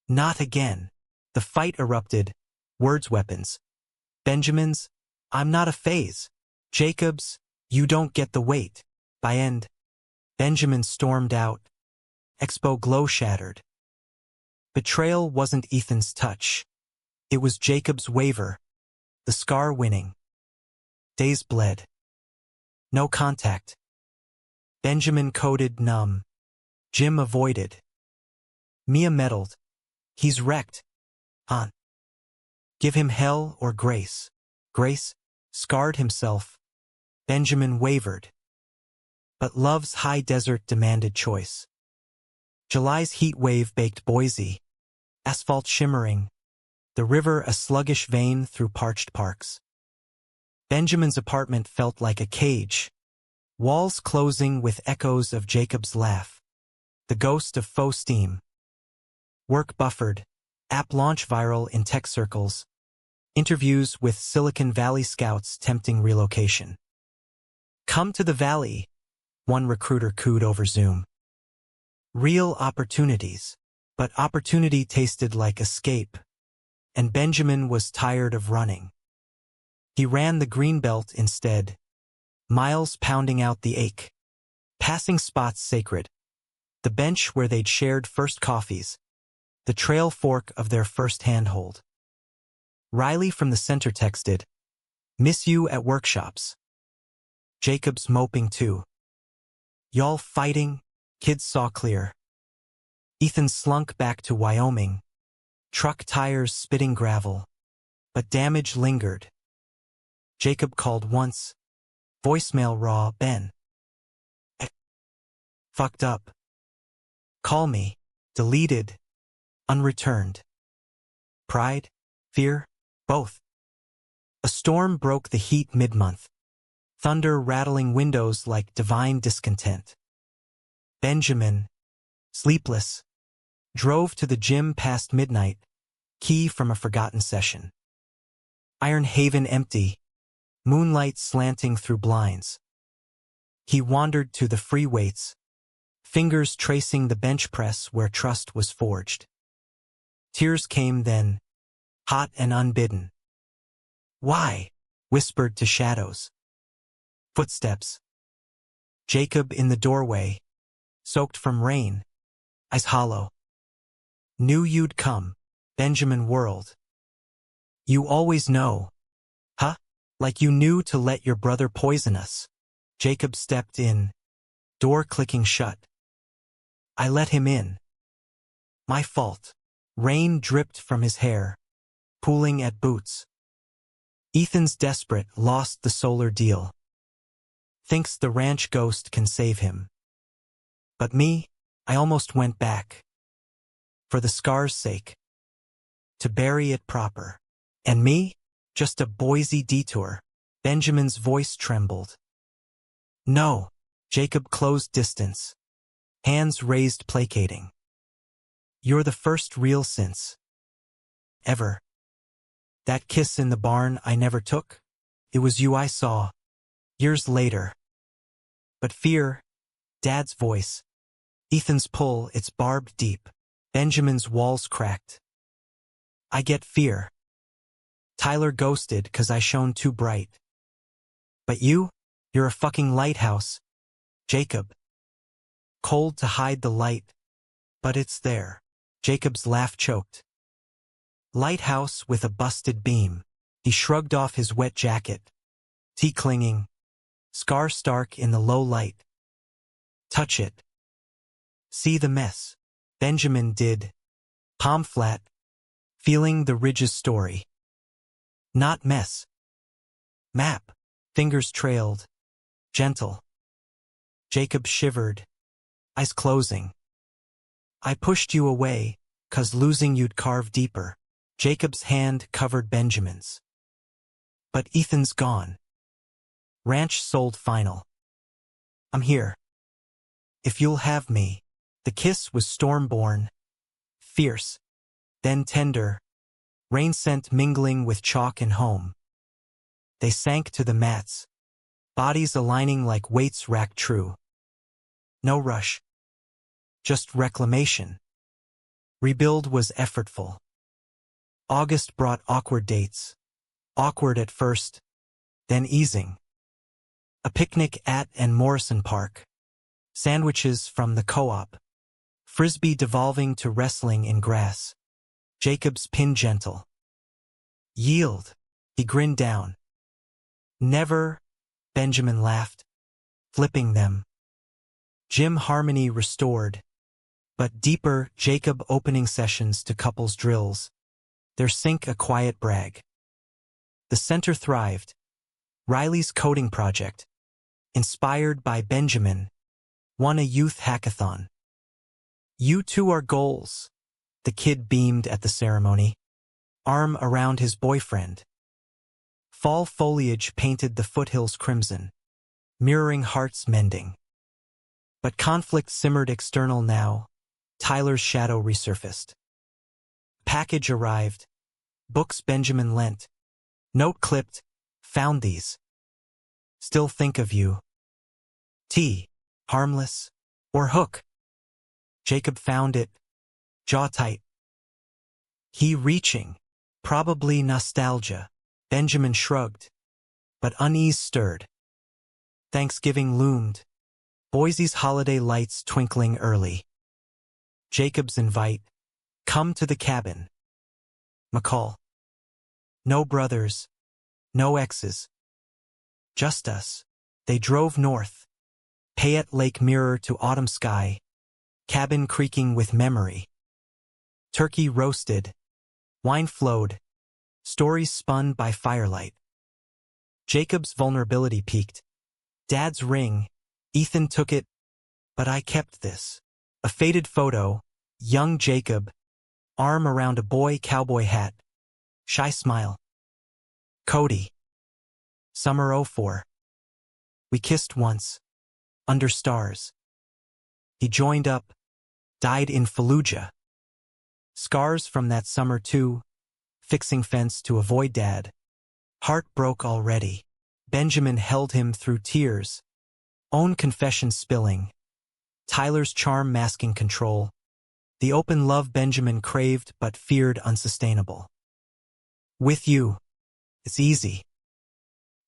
Not again. The fight erupted. Words weapons. Benjamin's, I'm not a phase. Jacob's, you don't get the weight. By end. Benjamin stormed out. Expo glow shattered. Betrayal wasn't Ethan's touch. It was Jacob's waver. The scar winning. Days bled. No contact. Benjamin coded numb. Jim avoided. Mia meddled. He's wrecked. On. Give him hell or grace. Grace scarred himself. Benjamin wavered. But love's high desert demanded choice. July's heat wave baked Boise. Asphalt shimmering. The river a sluggish vein through parched parks. Benjamin's apartment felt like a cage. Walls closing with echoes of Jacob's laugh. The ghost of faux steam. Work buffered. App launch viral in tech circles. Interviews with Silicon Valley scouts tempting relocation. Come to the valley, one recruiter cooed over Zoom. Real opportunities. But opportunity tasted like escape. And Benjamin was tired of running. He ran the greenbelt instead. Miles pounding out the ache. Passing spots sacred. The bench where they'd shared first coffees. The trail fork of their first handhold. Riley from the center texted, "Miss you at workshops." Jacob's moping too. Y'all fighting? Kids saw clear. Ethan slunk back to Wyoming. Truck tires spitting gravel. But damage lingered. Jacob called once. Voicemail raw, Ben. Fucked up. Call me. Deleted. Unreturned. Pride? Fear? Both. A storm broke the heat mid-month. Thunder rattling windows like divine discontent. Benjamin, sleepless, drove to the gym past midnight, key from a forgotten session. Iron Haven empty, moonlight slanting through blinds. He wandered to the free weights, fingers tracing the bench press where trust was forged. Tears came then, hot and unbidden. Why? Whispered to shadows. Footsteps. Jacob in the doorway, soaked from rain, eyes hollow. Knew you'd come, Benjamin whirled. You always know. Huh? Like you knew to let your brother poison us. Jacob stepped in, door clicking shut. I let him in. My fault. Rain dripped from his hair, pooling at boots. Ethan's desperate, lost the solar deal. Thinks the ranch ghost can save him. But me, I almost went back. For the scar's sake. To bury it proper. And me? Just a Boise detour. Benjamin's voice trembled. No. Jacob closed distance. Hands raised placating. You're the first real since. Ever. That kiss in the barn I never took? It was you I saw. Years later. But fear. Dad's voice. Ethan's pull, it's barbed deep. Benjamin's walls cracked. I get fear. Tyler ghosted 'cause I shone too bright. But you're a fucking lighthouse. Jacob. Cold to hide the light. But it's there. Jacob's laugh choked. Lighthouse with a busted beam. He shrugged off his wet jacket. Tea clinging. Scar stark in the low light. Touch it. See the mess. Benjamin did. Palm flat. Feeling the ridge's story. Not mess. Map. Fingers trailed. Gentle. Jacob shivered. Eyes closing. I pushed you away, 'cause losing you'd carve deeper. Jacob's hand covered Benjamin's. But Ethan's gone. Ranch sold final. I'm here. If you'll have me. The kiss was storm-born, fierce, then tender, rain scent mingling with chalk and home. They sank to the mats, bodies aligning like weights racked true. No rush. Just reclamation. Rebuild was effortful. August brought awkward dates. Awkward at first, then easing. A picnic at and Morrison Park. Sandwiches from the co-op. Frisbee devolving to wrestling in grass. Jacob's pin gentle. Yield. He grinned down. Never, Benjamin laughed, flipping them. Gym harmony restored. But deeper, Jacob opening sessions to couples drills. Their sync a quiet brag. The center thrived. Riley's coding project, inspired by Benjamin, won a youth hackathon. You two are goals. The kid beamed at the ceremony, arm around his boyfriend. Fall foliage painted the foothills crimson, mirroring hearts mending. But conflict simmered external now. Tyler's shadow resurfaced. Package arrived. Books Benjamin lent. Note clipped. Found these. Still think of you. T. Harmless. Or hook. Jacob found it. Jaw tight. He reaching. Probably nostalgia. Benjamin shrugged. But unease stirred. Thanksgiving loomed. Boise's holiday lights twinkling early. Jacob's invite. Come to the cabin. McCall. No brothers. No exes. Just us. They drove north. Payette Lake mirror to autumn sky. Cabin creaking with memory. Turkey roasted. Wine flowed. Stories spun by firelight. Jacob's vulnerability peaked. Dad's ring. Ethan took it. But I kept this. A faded photo. Young Jacob. Arm around a boy cowboy hat. Shy smile. Cody. Summer '04. We kissed once. Under stars. He joined up. Died in Fallujah. Scars from that summer too. Fixing fence to avoid Dad. Heart broke already. Benjamin held him through tears. Own confession spilling. Tyler's charm masking control. The open love Benjamin craved but feared unsustainable. With you. It's easy.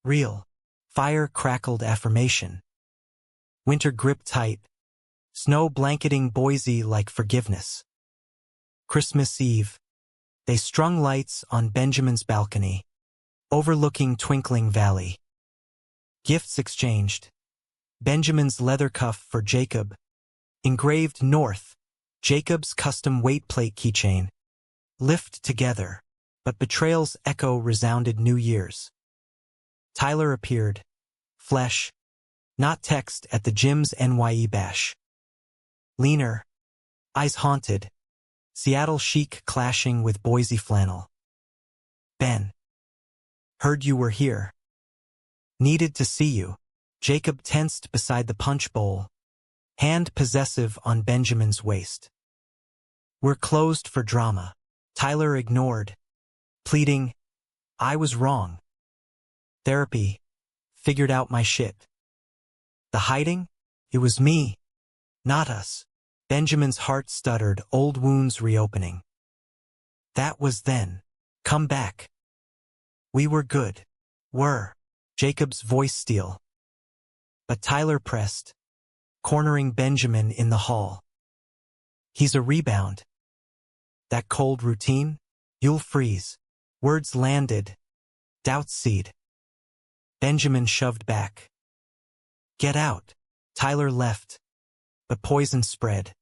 Real. Fire crackled affirmation. Winter gripped tight. Snow blanketing Boise like forgiveness. Christmas Eve. They strung lights on Benjamin's balcony, overlooking Twinkling Valley. Gifts exchanged. Benjamin's leather cuff for Jacob. Engraved North. Jacob's custom weight plate keychain. Lift together. But betrayal's echo resounded New Year's. Tyler appeared. Flesh. Not text at the gym's NYE bash. Leaner. Eyes haunted. Seattle chic clashing with Boise flannel. Ben. Heard you were here. Needed to see you. Jacob tensed beside the punch bowl. Hand possessive on Benjamin's waist. We're closed for drama. Tyler ignored. Pleading, I was wrong. Therapy. Figured out my shit. The hiding? It was me. Not us. Benjamin's heart stuttered, old wounds reopening. That was then. Come back. We were good. Were. Jacob's voice steel. But Tyler pressed, cornering Benjamin in the hall. He's a rebound. That cold routine? You'll freeze. Words landed. Doubt seed. Benjamin shoved back. Get out. Tyler left. But poison spread.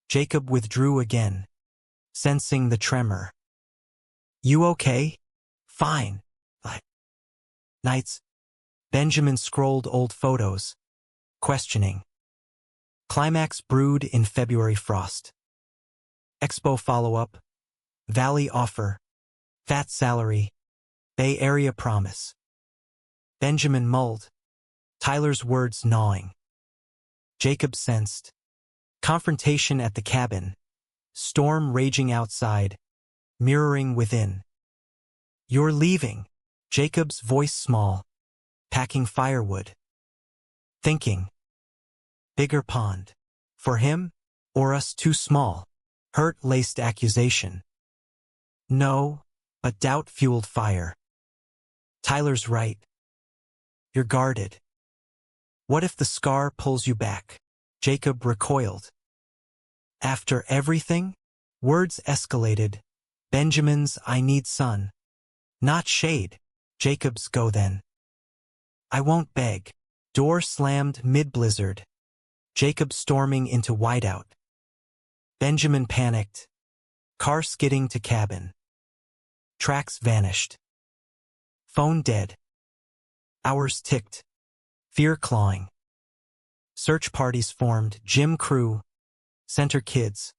Jacob withdrew again, sensing the tremor. You okay? Fine. But nights. Benjamin scrolled old photos, questioning. Climax brewed in February frost. Expo follow-up. Valley offer. Fat salary. Bay Area promise. Benjamin mulled, Tyler's words gnawing. Jacob sensed. Confrontation at the cabin. Storm raging outside, mirroring within. You're leaving. Jacob's voice small. Packing firewood. Thinking. Bigger pond. For him? Or us too small? Hurt-laced accusation. No, but doubt-fueled fire. Tyler's right. You're guarded. What if the scar pulls you back? Jacob recoiled. After everything? Words escalated. Benjamin's I need son. Not shade. Jacob's go then. I won't beg. Door slammed mid-blizzard. Jacob storming into whiteout. Benjamin panicked. Car skidding to cabin. Tracks vanished. Phone dead. Hours ticked. Fear clawing. Search parties formed. Gym crew. Center kids.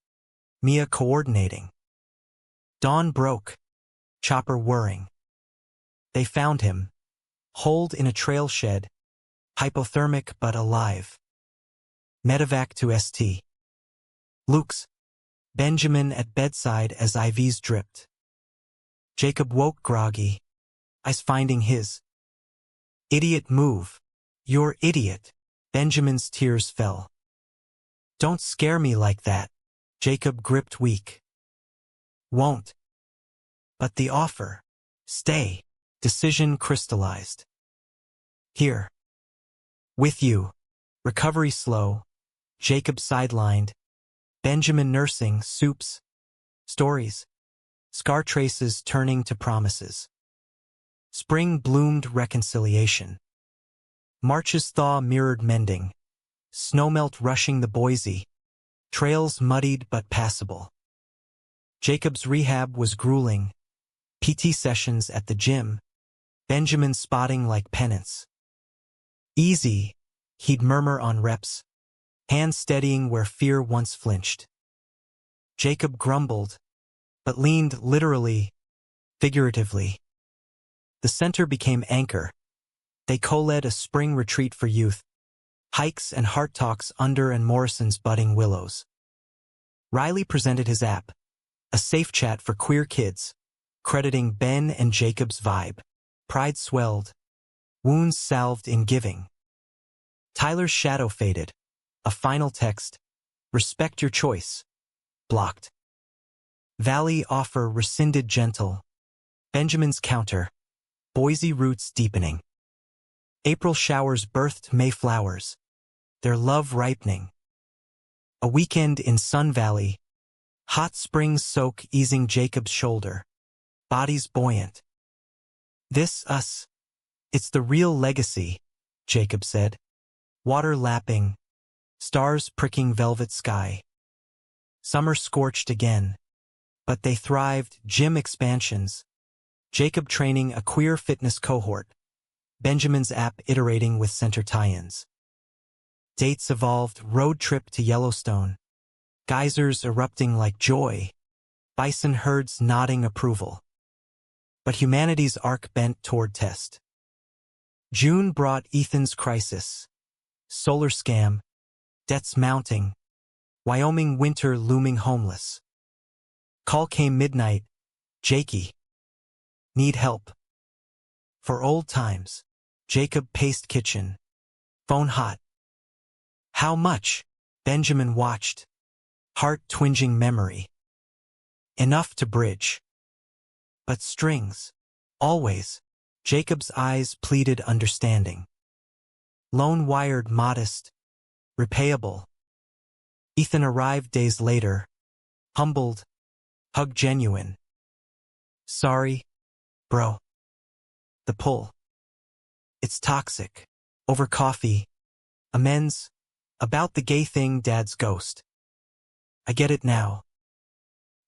Mia coordinating. Dawn broke. Chopper whirring. They found him. Holed in a trail shed. Hypothermic but alive. Medevac to ST. Luke's. Benjamin at bedside as IVs dripped. Jacob woke groggy. Eyes finding his. Idiot move. You're idiot. Benjamin's tears fell. Don't scare me like that. Jacob gripped weak. Won't. But the offer. Stay. Decision crystallized. Here. With you. Recovery slow. Jacob sidelined. Benjamin nursing soups. Stories. Scar traces turning to promises. Spring bloomed reconciliation. March's thaw mirrored mending. Snowmelt rushing the Boise. Trails muddied but passable. Jacob's rehab was grueling. PT sessions at the gym. Benjamin spotting like penance. Easy, he'd murmur on reps. Hands steadying where fear once flinched. Jacob grumbled, but leaned literally, figuratively. The center became anchor. They co-led a spring retreat for youth. Hikes and heart talks under and Morrison's budding willows. Riley presented his app, a safe chat for queer kids, crediting Ben and Jacob's vibe. Pride swelled. Wounds salved in giving. Tyler's shadow faded. A final text. Respect your choice. Blocked. Valley offer rescinded gentle. Benjamin's counter. Boise roots deepening. April showers birthed May flowers. Their love ripening. A weekend in Sun Valley. Hot springs soak easing Jacob's shoulder. Bodies buoyant. This us. It's the real legacy, Jacob said. Water lapping. Stars pricking velvet sky. Summer scorched again. But they thrived. Gym expansions. Jacob training a queer fitness cohort. Benjamin's app iterating with center tie-ins. Dates evolved. Road trip to Yellowstone. Geysers erupting like joy. Bison herds nodding approval. But humanity's arc bent toward test. June brought Ethan's crisis. Solar scam. Debts mounting. Wyoming winter looming homeless. Call came midnight. Jakey. Need help. For old times. Jacob paced kitchen. Phone hot. How much? Benjamin watched. Heart twinging memory. Enough to bridge. But strings. Always. Jacob's eyes pleaded understanding. Loan wired modest. Repayable. Ethan arrived days later. Humbled. Hug genuine. Sorry, bro. The pull. It's toxic. Over coffee. Amends. About the gay thing Dad's ghost. I get it now.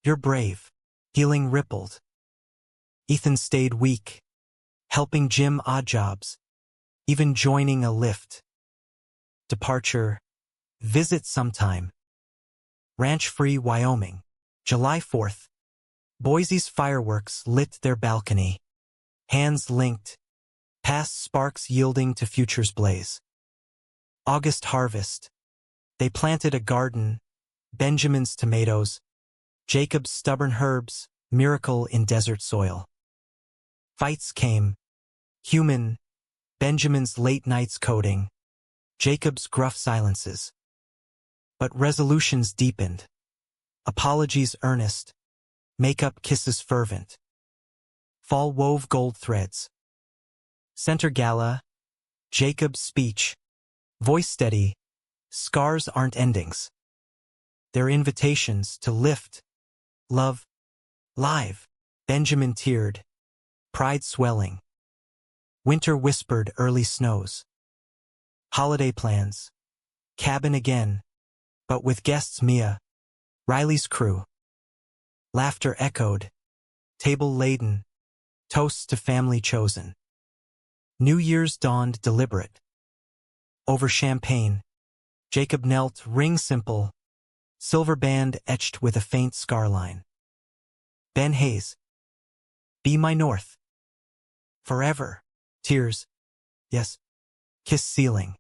You're brave. Healing rippled. Ethan stayed weak. Helping Jim odd jobs. Even joining a lift. Departure. Visit sometime. Ranch Free, Wyoming. July 4th. Boise's fireworks lit their balcony. hands linked, past sparks yielding to future's blaze. August harvest. They planted a garden, Benjamin's tomatoes, Jacob's stubborn herbs, miracle in desert soil. Fights came, human, Benjamin's late nights coding, Jacob's gruff silences. But resolutions deepened, apologies earnest, makeup kisses fervent. Fall wove gold threads. Center gala, Jacob's speech, voice steady, scars aren't endings. They're invitations to lift, love, live. Benjamin teared, pride swelling. Winter whispered early snows. Holiday plans, cabin again, but with guests Mia, Riley's crew. Laughter echoed, table laden, toasts to family chosen. New Year's dawned deliberate. Over champagne, Jacob knelt, ring simple, silver band etched with a faint scar line. Ben Hayes. Be my north. Forever. Tears. Yes. Kiss ceiling.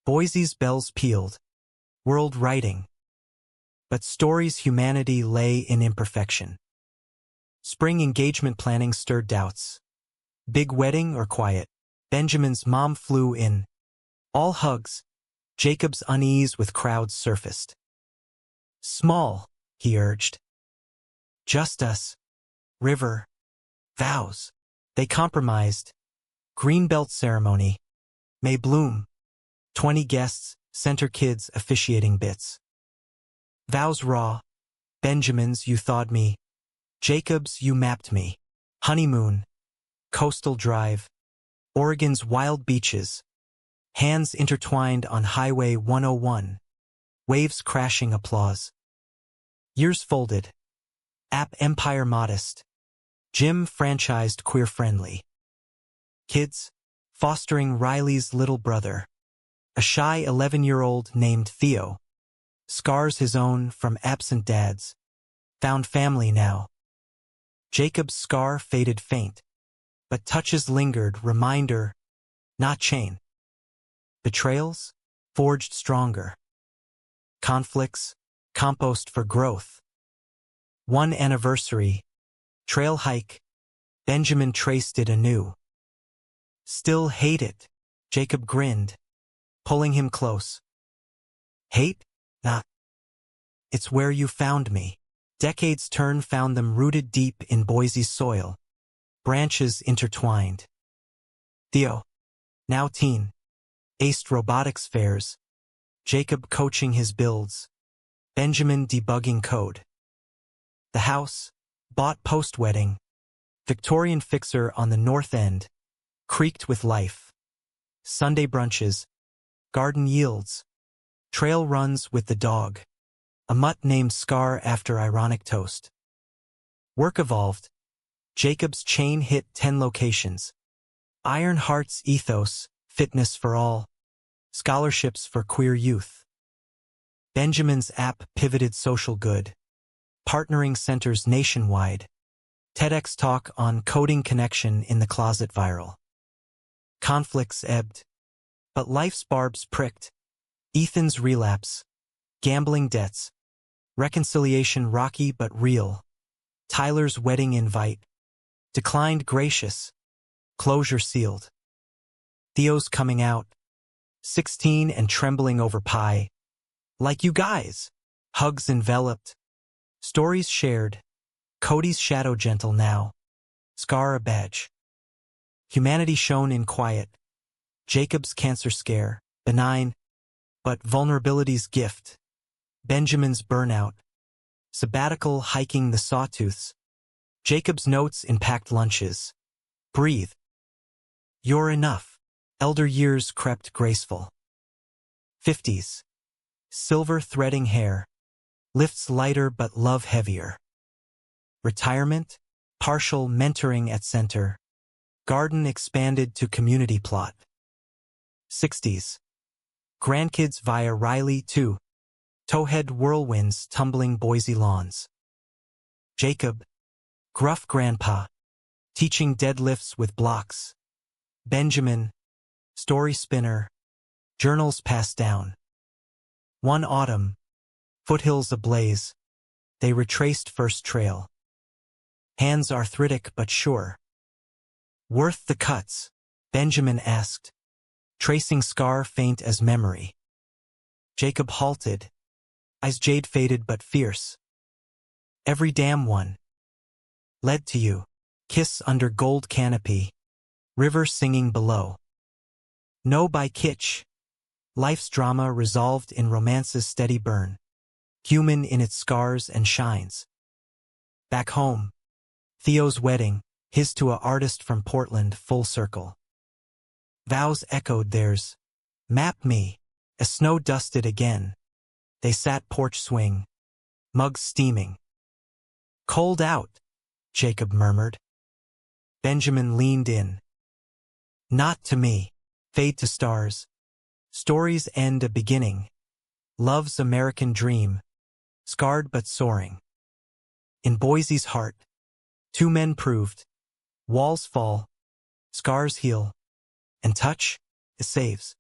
Boise's bells pealed. World writing. But story's humanity lay in imperfection. Spring engagement planning stirred doubts. Big wedding or quiet? Benjamin's mom flew in. All hugs. Jacob's unease with crowds surfaced. Small, he urged. Just us. River. Vows. They compromised. Greenbelt ceremony. May bloom. 20 guests, center kids officiating bits. Vows raw. Benjamin's you thawed me. Jacob's you mapped me. Honeymoon. Coastal drive. Oregon's wild beaches. Hands intertwined on Highway 101. Waves crashing applause. Years folded. App empire modest. Gym franchised queer friendly. Kids, fostering Riley's little brother. A shy 11-year-old named Theo. Scars his own from absent dads. Found family now. Jacob's scar faded faint. But touches lingered, reminder, not chain. Betrayals, forged stronger. Conflicts, compost for growth. One anniversary, trail hike, Benjamin traced it anew. Still hate it, Jacob grinned, pulling him close. Hate? Nah. It's where you found me. Decades' turn found them rooted deep in Boise's soil. Branches intertwined. Theo, now teen, aced robotics fairs. Jacob coaching his builds. Benjamin debugging code. The house, bought post-wedding. Victorian fixer on the north end. Creaked with life. Sunday brunches. Garden yields. Trail runs with the dog. A mutt named Scar after ironic toast. Work evolved. Jacob's chain hit 10 locations. Iron Heart's ethos, fitness for all. Scholarships for queer youth. Benjamin's app pivoted social good. Partnering centers nationwide. TEDx talk on coding connection in the closet viral. Conflicts ebbed. But life's barbs pricked. Ethan's relapse. Gambling debts. Reconciliation rocky but real. Tyler's wedding invite. Declined gracious. Closure sealed. Theo's coming out. 16 and trembling over pie. Like you guys. Hugs enveloped. Stories shared. Cody's shadow gentle now. Scar a badge. Humanity shown in quiet. Jacob's cancer scare. Benign. But vulnerability's gift. Benjamin's burnout. Sabbatical hiking the sawtooths. Jacob's notes in packed lunches. Breathe. You're enough. Elder years crept graceful. 50s. Silver threading hair. Lifts lighter but love heavier. Retirement. Partial mentoring at center. Garden expanded to community plot. 60s. Grandkids via Riley 2. Towhead whirlwinds tumbling Boise lawns. Jacob. Gruff grandpa. Teaching deadlifts with blocks. Benjamin, story spinner, journals passed down. One autumn, foothills ablaze, they retraced first trail. Hands arthritic but sure. Worth the cuts? Benjamin asked, tracing scar faint as memory. Jacob halted, eyes jade faded but fierce. Every damn one. Led to you. Kiss under gold canopy. River singing below. No by kitsch. Life's drama resolved in romance's steady burn. Human in its scars and shines. Back home. Theo's wedding, his to a artist from Portland, full circle. Vows echoed theirs. Map me. As snow dusted again. They sat porch swing. Mugs steaming. Cold out, Jacob murmured. Benjamin leaned in. Not to me. Fade to stars. Stories end a beginning. Love's American dream. Scarred but soaring. In Boise's heart. Two men proved. Walls fall. Scars heal. And touch, it saves.